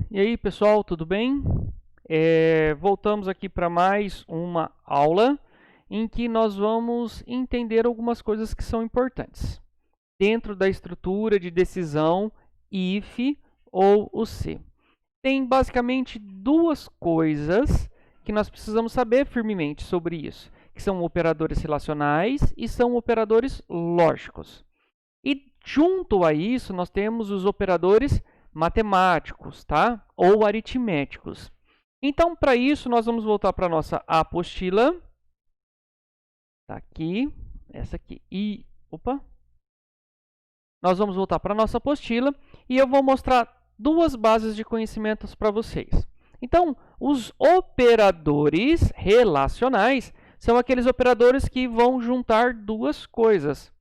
E aí, pessoal, tudo bem? Voltamos aqui para mais uma aula em que nós vamos entender algumas coisas que são importantes dentro da estrutura de decisão if ou o se. Tem basicamente duas coisas que nós precisamos saber firmemente sobre isso, que são operadores relacionais e são operadores lógicos. E junto a isso, nós temos os operadores matemáticos, tá? Ou aritméticos. Então, para isso, nós vamos voltar para a nossa apostila. Tá aqui, essa aqui. Nós vamos voltar para a nossa apostila e eu vou mostrar duas bases de conhecimentos para vocês. Então, os operadores relacionais são aqueles operadores que vão juntar duas coisas,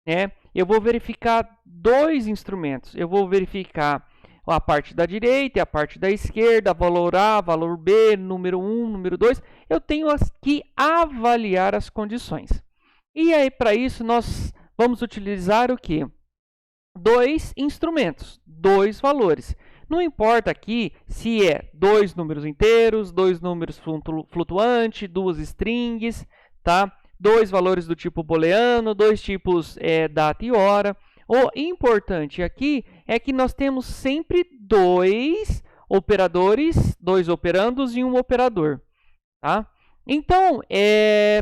né? Eu vou verificar dois instrumentos. Eu vou verificar a parte da direita e a parte da esquerda, valor A, valor B, número 1, número 2. Eu tenho que avaliar as condições. E aí, para isso, nós vamos utilizar o quê? Dois instrumentos, dois valores. Não importa aqui se é dois números inteiros, dois números flutuantes, duas strings, tá? Dois valores do tipo booleano, dois tipos data e hora. O importante aqui é que nós temos sempre dois operadores, dois operandos e um operador. Tá? Então,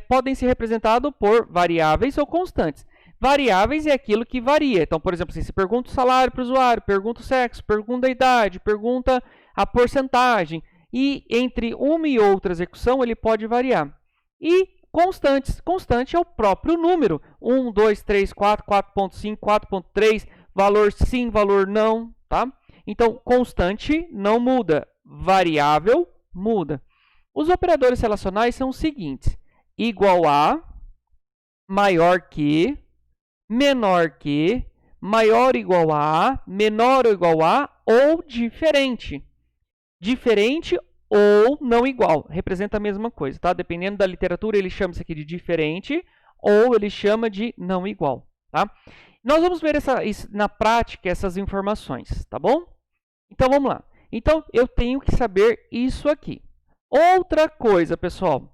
podem ser representados por variáveis ou constantes. Variáveis é aquilo que varia. Então, por exemplo, se pergunta o salário para o usuário, pergunta o sexo, pergunta a idade, pergunta a porcentagem. E entre uma e outra execução, ele pode variar. E constantes. Constante é o próprio número. 1, 2, 3, 4, 4.5, 4.3, valor sim, valor não, tá? Então, constante não muda. Variável muda. Os operadores relacionais são os seguintes. Igual a, maior que, menor que, maior ou igual a, menor ou igual a, ou diferente. Diferente ou não igual, representa a mesma coisa, tá? Dependendo da literatura, ele chama isso aqui de diferente ou ele chama de não igual, tá? Nós vamos ver na prática essas informações, tá bom? Então, vamos lá. Então, eu tenho que saber isso aqui. Outra coisa, pessoal,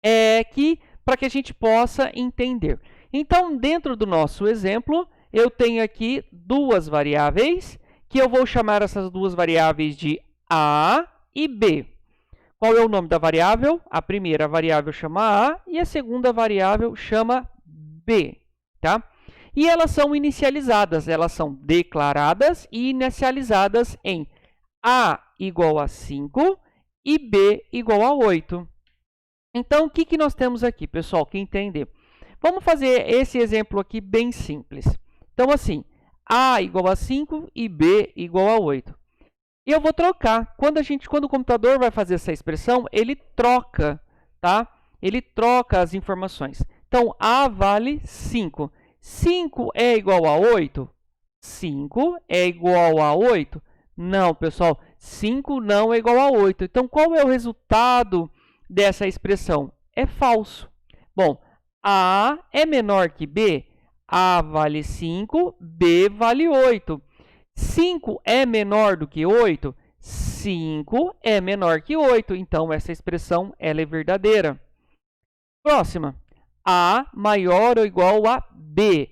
é que para que a gente possa entender. Então, dentro do nosso exemplo, eu tenho aqui duas variáveis, que eu vou chamar essas duas variáveis de A e B. Qual é o nome da variável? A primeira variável chama A e a segunda variável chama B, tá? E elas são inicializadas, elas são declaradas e inicializadas em A igual a 5 e B igual a 8. Então, o que nós temos aqui, pessoal, que entender? Vamos fazer esse exemplo aqui bem simples. Então, assim, A igual a 5 e B igual a 8. E eu vou trocar. Quando o computador vai fazer essa expressão, ele troca, tá? Ele troca as informações. Então, A vale 5. 5 é igual a 8? 5 é igual a 8? Não, pessoal. 5 não é igual a 8. Então, qual é o resultado dessa expressão? É falso. Bom, A é menor que B? A vale 5, B vale 8. 5 é menor do que 8? 5 é menor que 8. Então, essa expressão ela é verdadeira. Próxima. A maior ou igual a B.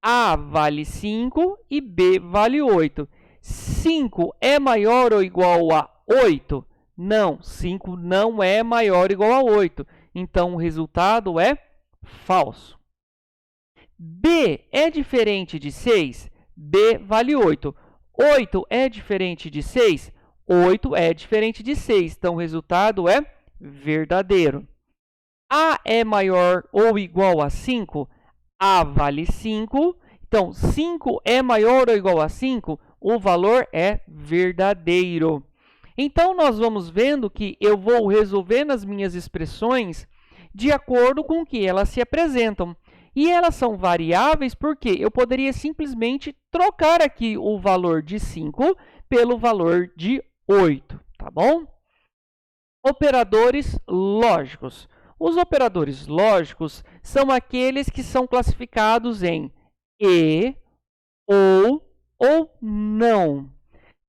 A vale 5 e B vale 8. 5 é maior ou igual a 8? Não, 5 não é maior ou igual a 8. Então, o resultado é falso. B é diferente de 6? B vale 8. 8 é diferente de 6? 8 é diferente de 6. Então, o resultado é verdadeiro. A é maior ou igual a 5? A vale 5. Então, 5 é maior ou igual a 5? O valor é verdadeiro. Então, nós vamos vendo que eu vou resolvendo as minhas expressões de acordo com o que elas se apresentam. E elas são variáveis porque eu poderia simplesmente trocar aqui o valor de 5 pelo valor de 8, tá bom? Operadores lógicos. Os operadores lógicos são aqueles que são classificados em e, ou não.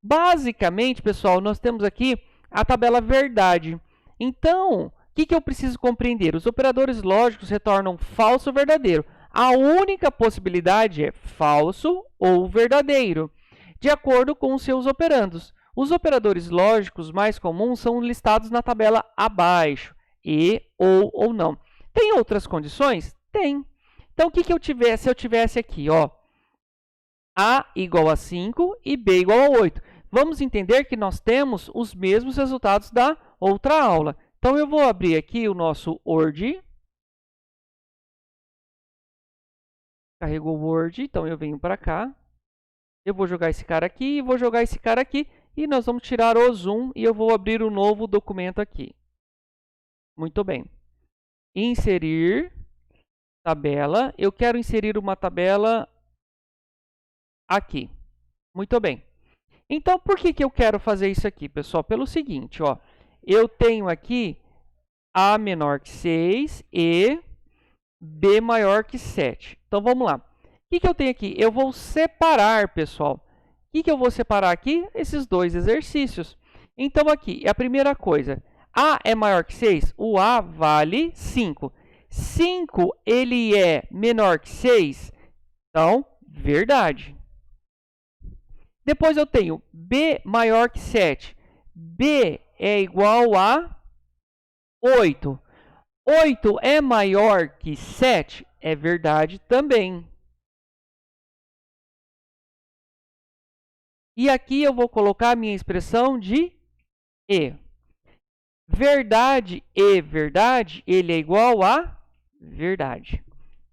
Basicamente, pessoal, nós temos aqui a tabela verdade. Então, o que eu preciso compreender? Os operadores lógicos retornam falso ou verdadeiro. A única possibilidade é falso ou verdadeiro, de acordo com os seus operandos. Os operadores lógicos mais comuns são listados na tabela abaixo, e, ou não. Tem outras condições? Tem. Então, o que eu tivesse se eu tivesse aqui, ó, A igual a 5 e B igual a 8? Vamos entender que nós temos os mesmos resultados da outra aula. Então, eu vou abrir aqui o nosso Word. Carregou o Word, então eu venho para cá. Eu vou jogar esse cara aqui e vou jogar esse cara aqui. E nós vamos tirar o zoom e eu vou abrir um novo documento aqui. Muito bem. Inserir tabela. Eu quero inserir uma tabela aqui. Muito bem. Então, por que eu quero fazer isso aqui, pessoal? Pelo seguinte, ó. Eu tenho aqui A menor que 6 e B maior que 7. Então, vamos lá. O que eu tenho aqui? Eu vou separar, pessoal. O que eu vou separar aqui? Esses dois exercícios. Então, aqui, a primeira coisa. A é maior que 6? O A vale 5. 5, ele é menor que 6? Então, verdade. Depois eu tenho B maior que 7. B é igual a 8. 8 é maior que 7? É verdade também. E aqui eu vou colocar a minha expressão de E. Verdade e verdade, ele é igual a verdade.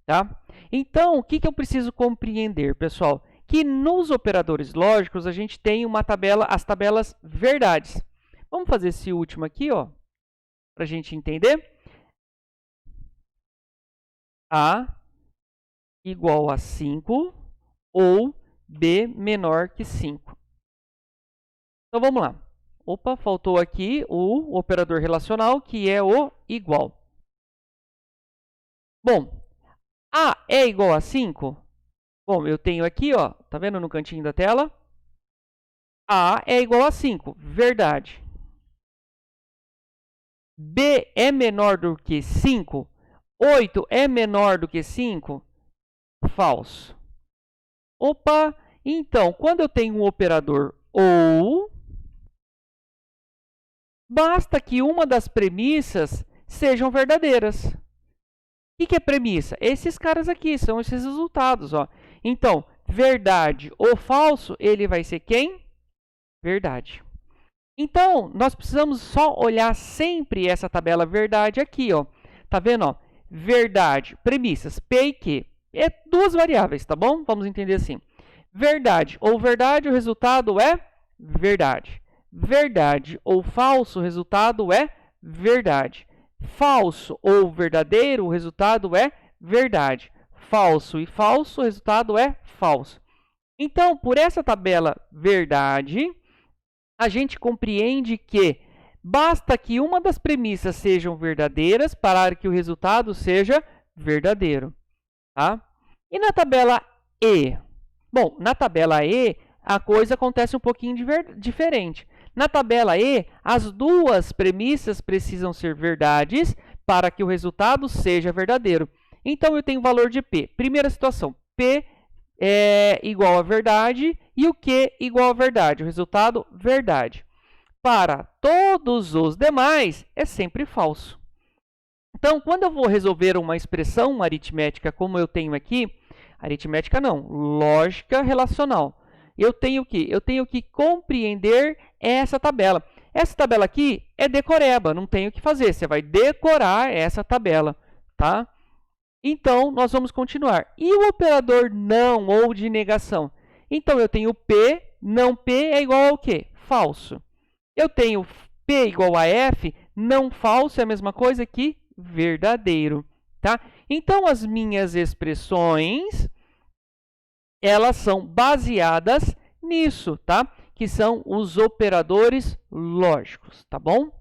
Tá? Então, o que eu preciso compreender, pessoal? Que nos operadores lógicos, a gente tem uma tabela, as tabelas verdades. Vamos fazer esse último aqui, ó, para a gente entender. A igual a 5 ou B menor que 5. Então, vamos lá. Opa, faltou aqui o operador relacional, que é o igual. Bom, A é igual a 5? Bom, eu tenho aqui, ó, tá vendo no cantinho da tela? A é igual a 5, verdade. B é menor do que 5? 8 é menor do que 5? Falso. Opa, então, quando eu tenho um operador ou, basta que uma das premissas sejam verdadeiras. O que é premissa? Esses caras aqui, são esses resultados, ó. Então, verdade ou falso, ele vai ser quem? Verdade. Então, nós precisamos só olhar sempre essa tabela verdade aqui, ó. Tá vendo, ó? Verdade, premissas, P e Q. É duas variáveis, tá bom? Vamos entender assim. Verdade ou verdade, o resultado é verdade. Verdade ou falso, o resultado é verdade. Falso ou verdadeiro, o resultado é verdade. Falso e falso, o resultado é falso. Então, por essa tabela verdade, a gente compreende que basta que uma das premissas sejam verdadeiras para que o resultado seja verdadeiro. Tá? E na tabela E? Bom, na tabela E, a coisa acontece um pouquinho diferente. Na tabela E, as duas premissas precisam ser verdades para que o resultado seja verdadeiro. Então, eu tenho o valor de P. Primeira situação, P é igual a verdade e o Q igual a verdade. O resultado, verdade. Para todos os demais, é sempre falso. Então, quando eu vou resolver uma expressão aritmética como eu tenho aqui, aritmética não, lógica relacional, eu tenho o quê? Eu tenho que compreender essa tabela. Essa tabela aqui é decoreba, não tenho o que fazer, você vai decorar essa tabela, tá? Então, nós vamos continuar. E o operador não ou de negação? Então, eu tenho P, não P é igual ao quê? Falso. Eu tenho P igual a F, não falso é a mesma coisa que verdadeiro, tá? Então, as minhas expressões, elas são baseadas nisso, tá? Que são os operadores lógicos, tá bom?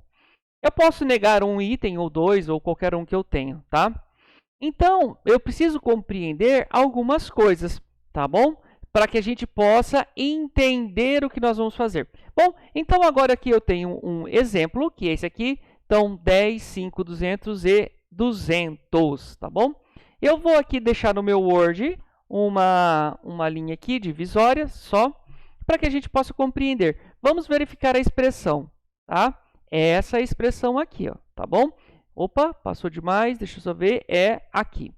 Eu posso negar um item ou dois ou qualquer um que eu tenho, tá? Então, eu preciso compreender algumas coisas, tá bom? para que a gente possa entender o que nós vamos fazer. Bom, então agora aqui eu tenho um exemplo, que é esse aqui. Então, 10, 5, 200 e 200, tá bom? Eu vou aqui deixar no meu Word uma linha aqui divisória só, para que a gente possa compreender. Vamos verificar a expressão, tá? É essa expressão aqui, ó, tá bom? Opa, passou demais, deixa eu só ver, é aqui.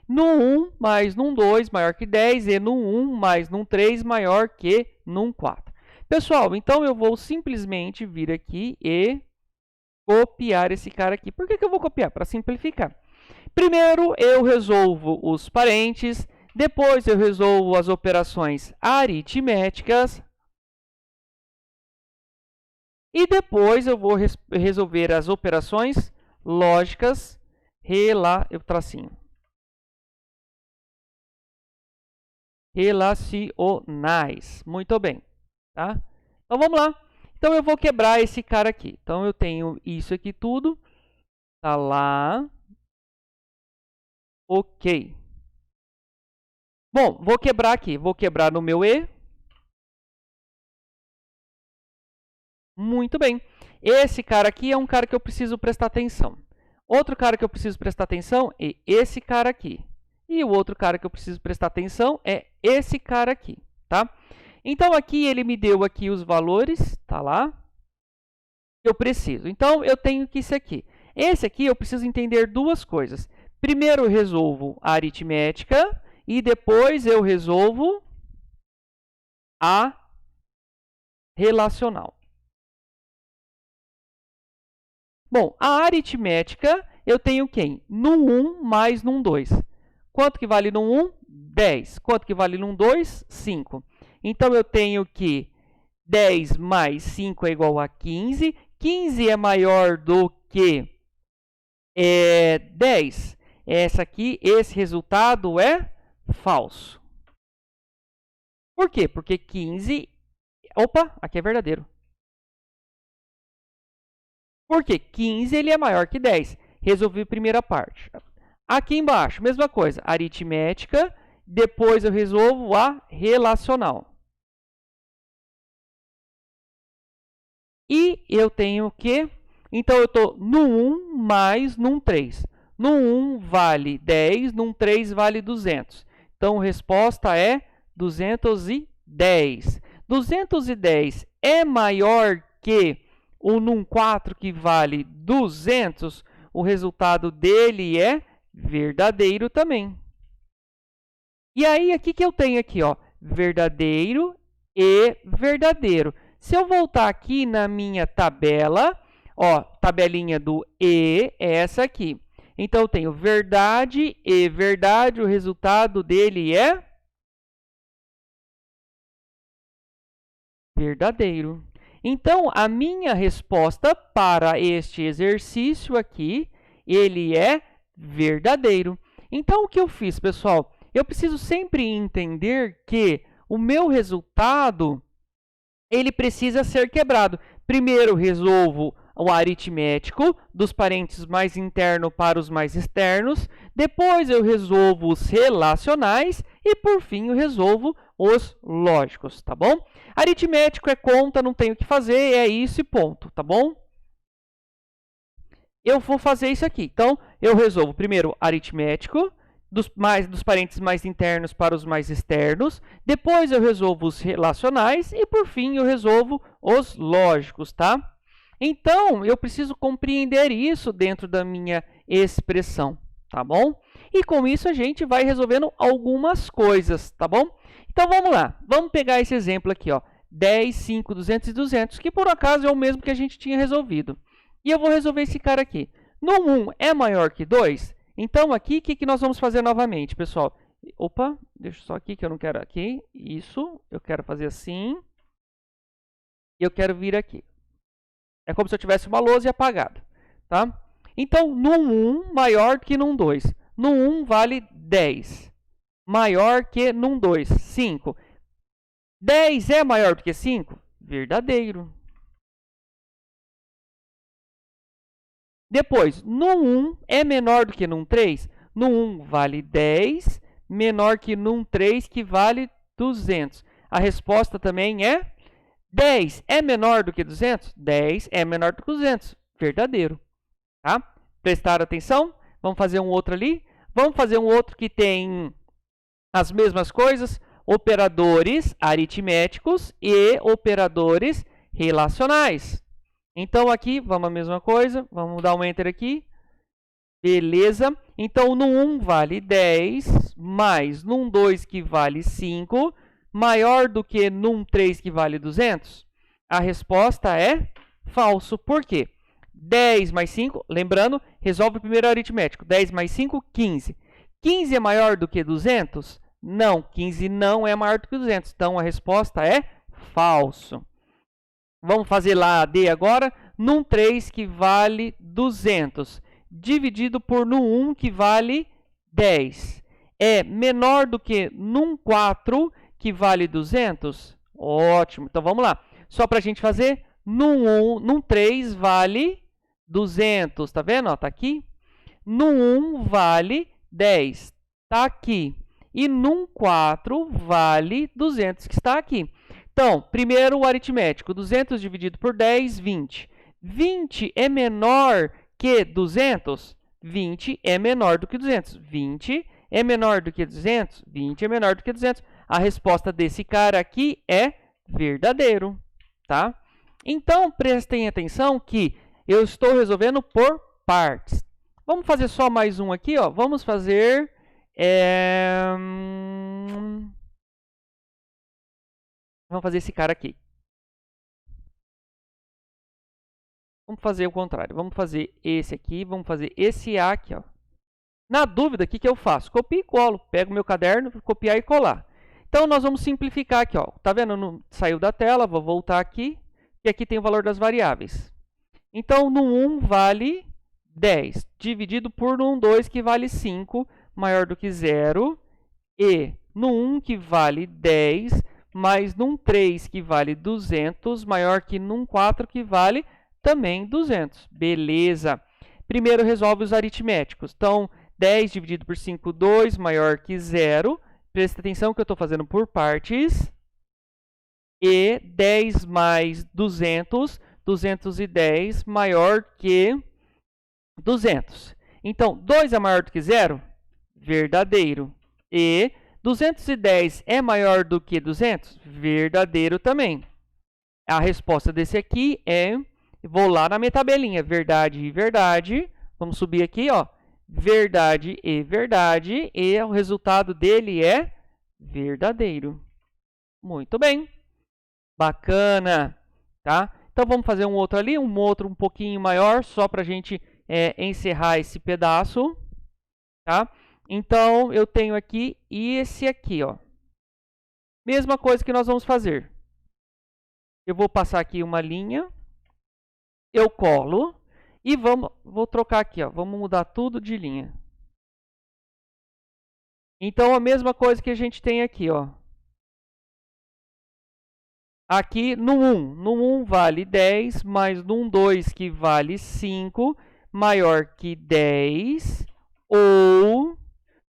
Num 1 mais num 2 maior que 10 e num 1 mais num 3 maior que num 4. Pessoal, então eu vou simplesmente vir aqui e copiar esse cara aqui. Por que eu vou copiar? Para simplificar. Primeiro eu resolvo os parentes, depois eu resolvo as operações aritméticas e depois eu vou resolver as operações lógicas relacionais. Muito bem, tá? Então, vamos lá. Então, eu vou quebrar esse cara aqui. Então, eu tenho isso aqui tudo. Tá lá. Ok. Bom, vou quebrar aqui. Vou quebrar no meu E. Muito bem. Esse cara aqui é um cara que eu preciso prestar atenção. Outro cara que eu preciso prestar atenção é esse cara aqui. E o outro cara que eu preciso prestar atenção é esse cara aqui, tá? Então, aqui ele me deu aqui os valores, tá lá? Eu preciso. Então, eu tenho que esse aqui. Esse aqui eu preciso entender duas coisas. Primeiro, eu resolvo a aritmética e depois eu resolvo a relacional. Bom, a aritmética eu tenho quem? Num 1 mais num 2. Quanto que vale num 1? 10. Quanto que vale num 2? 5. Então, eu tenho que 10 mais 5 é igual a 15. 15 é maior do que 10. Esse resultado é falso. Por quê? Porque 15... Opa, aqui é verdadeiro. Porque 15 ele é maior que 10. Resolvi a primeira parte. Aqui embaixo, mesma coisa. Aritmética. Depois eu resolvo a relacional. E eu tenho que... Então, eu estou no 1 mais num 3. No 1 vale 10, num 3 vale 200. Então, a resposta é 210. 210 é maior que o num 4, que vale 200. O resultado dele é verdadeiro também. E aí, aqui que eu tenho aqui, ó, verdadeiro e verdadeiro. Se eu voltar aqui na minha tabela, ó, tabelinha do E é essa aqui. Então, eu tenho verdade e verdade, o resultado dele é verdadeiro. Então, a minha resposta para este exercício aqui, ele é verdadeiro. Então, o que eu fiz, pessoal? Eu preciso sempre entender que o meu resultado ele precisa ser quebrado. Primeiro, resolvo o aritmético dos parentes mais internos para os mais externos. Depois, eu resolvo os relacionais. E, por fim, eu resolvo os lógicos, tá bom? Aritmético é conta, não tenho o que fazer, é isso e ponto, tá bom? Eu vou fazer isso aqui. Então, eu resolvo primeiro aritmético dos parentes mais internos para os mais externos. Depois, eu resolvo os relacionais. E, por fim, eu resolvo os lógicos, tá? Então, eu preciso compreender isso dentro da minha expressão, tá bom? E, com isso, a gente vai resolvendo algumas coisas, tá bom? Então, vamos lá. Vamos pegar esse exemplo aqui, ó. 10, 5, 200 e 200, que, por acaso, é o mesmo que a gente tinha resolvido. E eu vou resolver esse cara aqui. No 1 é maior que 2? Então, aqui, o que nós vamos fazer novamente, pessoal? Opa, deixa só aqui, que eu não quero aqui. Isso, eu quero fazer assim. E eu quero vir aqui. É como se eu tivesse uma lousa e apagada, tá? Então, no 1 maior que no 2. No 1 vale 10. Maior que no 2, 5. 10 é maior do que 5? Verdadeiro. Depois, no 1 é menor do que no 3? No 1 vale 10, menor que no 3, que vale 200. A resposta também é 10 é menor do que 200? 10 é menor do que 200. Verdadeiro. Tá? Prestaram atenção? Vamos fazer um outro ali? Vamos fazer um outro que tem as mesmas coisas, operadores aritméticos e operadores relacionais. Então, aqui, vamos a mesma coisa, vamos dar um Enter aqui. Beleza. Então, no 1 vale 10, mais num 2 que vale 5, maior do que num 3 que vale 200? A resposta é falso. Por quê? 10 mais 5, lembrando, resolve o primeiro aritmético. 10 mais 5, 15. 15 é maior do que 200? Não, 15 não é maior do que 200. Então, a resposta é falso. Vamos fazer lá a D agora. Num 3 que vale 200, dividido por num 1 que vale 10. É menor do que num 4 que vale 200? Ótimo. Então, vamos lá. Só para a gente fazer, num 3 vale 200. Tá vendo? Está aqui. Num 1 vale 10. Está aqui. E num 4 vale 200, que está aqui. Então, primeiro o aritmético. 200 dividido por 10, 20. 20 é menor que 200? 20 é menor do que 200. 20 é menor do que 200? 20 é menor do que 200. A resposta desse cara aqui é verdadeiro, tá? Então, prestem atenção que eu estou resolvendo por partes. Vamos fazer só mais um aqui, ó. Vamos fazer... Vamos fazer esse cara aqui. Vamos fazer o contrário. Vamos fazer esse aqui, vamos fazer esse A aqui, ó. Na dúvida, o que eu faço? Copio e colo. Pego o meu caderno, copiar e colar. Então, nós vamos simplificar aqui, ó. Tá vendo? Não saiu da tela, vou voltar aqui. E aqui tem o valor das variáveis. Então, no 1 vale 10, dividido por no 2 que vale 5, maior do que 0. E no 1 que vale 10, mais num 3 que vale 200, maior que num 4 que vale também 200. Beleza. Primeiro, resolve os aritméticos. Então, 10 dividido por 5, 2, maior que 0. Presta atenção que eu estou fazendo por partes. E 10 mais 200, 210, maior que 200. Então, 2 é maior do que 0? Verdadeiro. E 210 é maior do que 200? Verdadeiro também. A resposta desse aqui é... Vou lá na minha tabelinha, verdade e verdade. Vamos subir aqui, ó. Verdade e verdade. E o resultado dele é verdadeiro. Muito bem. Bacana, tá? Então, vamos fazer um outro ali, um outro um pouquinho maior, só para a gente encerrar esse pedaço, tá? Então, eu tenho aqui e esse aqui, ó. Mesma coisa que nós vamos fazer. Eu vou passar aqui uma linha. Eu colo e vou trocar aqui, ó. Vamos mudar tudo de linha. Então, a mesma coisa que a gente tem aqui, ó. Aqui no 1. No 1 vale 10, mais no 2 que vale 5, maior que 10, ou...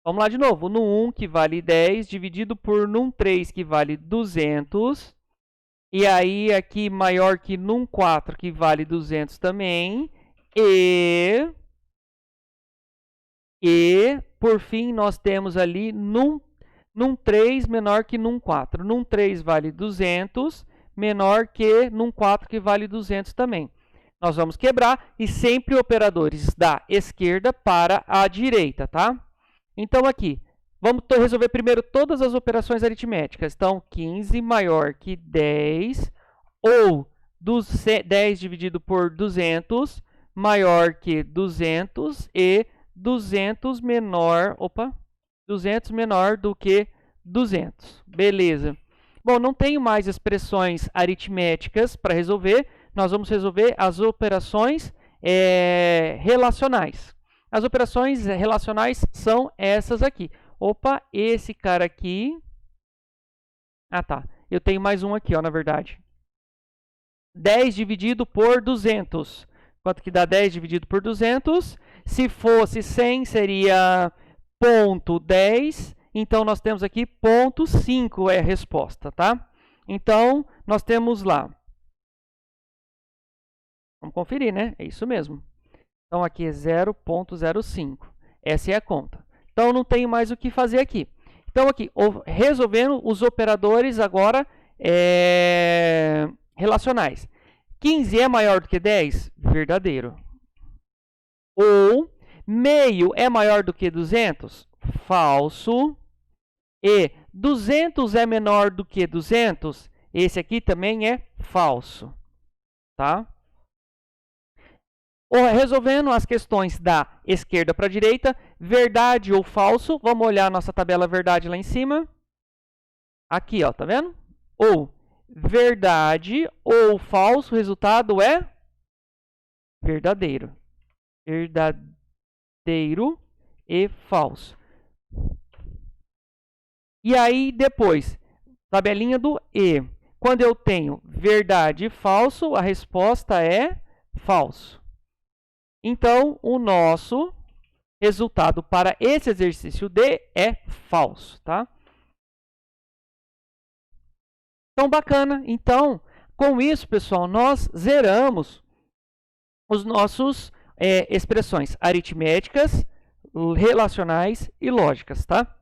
Vamos lá de novo. No 1 que vale 10, dividido por num 3 que vale 200... E aí, aqui, maior que num 4, que vale 200 também. E, por fim, nós temos ali num 3 menor que num 4. Num 3 vale 200, menor que num 4, que vale 200 também. Nós vamos quebrar e sempre operadores da esquerda para a direita, tá? Então, aqui... Vamos resolver primeiro todas as operações aritméticas. Então, 15 maior que 10, ou 10 dividido por 200 maior que 200 e 200 menor do que 200. Beleza. Bom, não tenho mais expressões aritméticas para resolver. Nós vamos resolver as operações relacionais. As operações relacionais são essas aqui. Opa, esse cara aqui... Ah, tá. Eu tenho mais um aqui, ó, na verdade. 10 dividido por 200. Quanto que dá 10 dividido por 200? Se fosse 100, seria 0,10. Então, nós temos aqui ponto 5 é a resposta, tá? Então, nós temos lá. Vamos conferir, né? É isso mesmo. Então, aqui é 0,05. Essa é a conta. Então, não tenho mais o que fazer aqui. Então, aqui, resolvendo os operadores agora relacionais. 15 é maior do que 10? Verdadeiro. Ou meio é maior do que 200? Falso. E 200 é menor do que 200? Esse aqui também é falso. Tá? Resolvendo as questões da esquerda para a direita, verdade ou falso. Vamos olhar a nossa tabela verdade lá em cima. Aqui, ó, tá vendo? Ou verdade ou falso, o resultado é verdadeiro. Verdadeiro e falso. E aí, depois, tabelinha do E. Quando eu tenho verdade e falso, a resposta é falso. Então, o nosso resultado para esse exercício D é falso, tá? Então, bacana. Então, com isso, pessoal, nós zeramos os nossos expressões aritméticas, relacionais e lógicas, tá?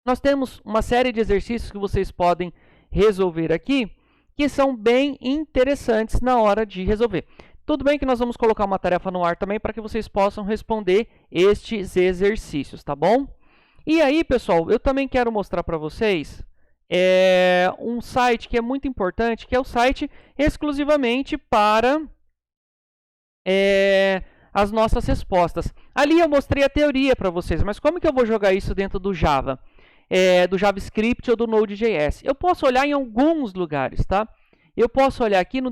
Nós temos uma série de exercícios que vocês podem resolver aqui, que são bem interessantes na hora de resolver. Tudo bem que nós vamos colocar uma tarefa no ar também para que vocês possam responder estes exercícios, tá bom? E aí, pessoal, eu também quero mostrar para vocês um site que é muito importante, que é o site exclusivamente para as nossas respostas. Ali eu mostrei a teoria para vocês, mas como que eu vou jogar isso dentro do Java? Do JavaScript ou do Node.js? Eu posso olhar em alguns lugares, tá? Eu posso olhar aqui no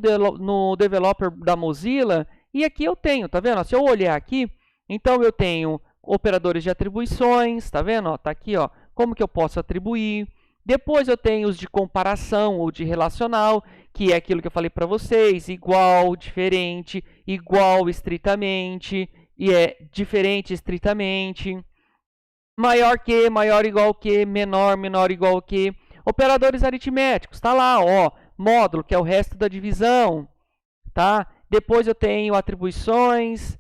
Developer da Mozilla e aqui eu tenho, tá vendo? Se eu olhar aqui, então eu tenho operadores de atribuições, tá vendo? Tá aqui, ó, como que eu posso atribuir. Depois eu tenho os de comparação ou de relacional, que é aquilo que eu falei para vocês, igual, diferente, igual estritamente, e diferente estritamente, maior que, maior igual que, menor, menor igual que. Operadores aritméticos, tá lá, ó, módulo, que é o resto da divisão, tá? Depois eu tenho atribuições,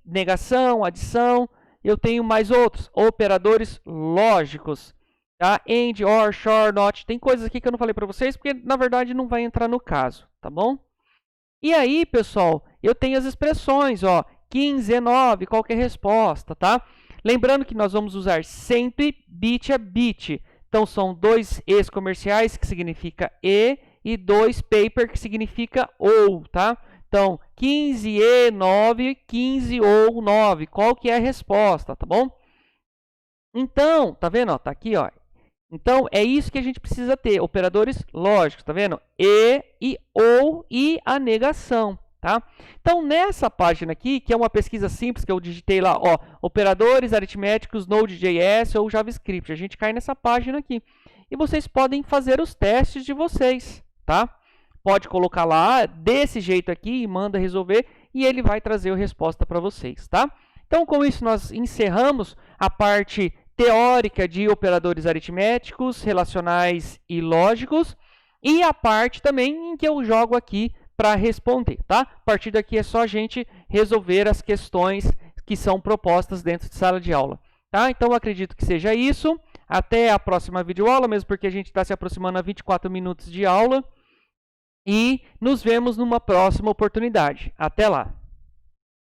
negação, adição, eu tenho mais outros, operadores lógicos, tá? AND, OR, SHOR, NOT, tem coisas aqui que eu não falei para vocês, porque na verdade não vai entrar no caso, tá bom? E aí, pessoal, eu tenho as expressões, ó, 15 e 9, qual que é a resposta, tá? Lembrando que nós vamos usar sempre bit a bit. Então, são 2 E's comerciais, que significa e 2 paper, que significa ou, tá? Então, 15 e 9, 15 ou 9. Qual que é a resposta, tá bom? Então, tá vendo? Ó, tá aqui, ó. Então, é isso que a gente precisa ter, operadores lógicos, tá vendo? E ou e a negação, tá? Então, nessa página aqui, que é uma pesquisa simples que eu digitei lá, ó, operadores aritméticos Node.js ou JavaScript, a gente cai nessa página aqui. E vocês podem fazer os testes de vocês, tá? Pode colocar lá desse jeito aqui e manda resolver e ele vai trazer a resposta para vocês, tá? Então, com isso, nós encerramos a parte teórica de operadores aritméticos, relacionais e lógicos, e a parte também em que eu jogo aqui para responder, tá? A partir daqui é só a gente resolver as questões que são propostas dentro de sala de aula, tá? Então, eu acredito que seja isso. Até a próxima videoaula, mesmo porque a gente está se aproximando a 24 minutos de aula. E nos vemos numa próxima oportunidade. Até lá!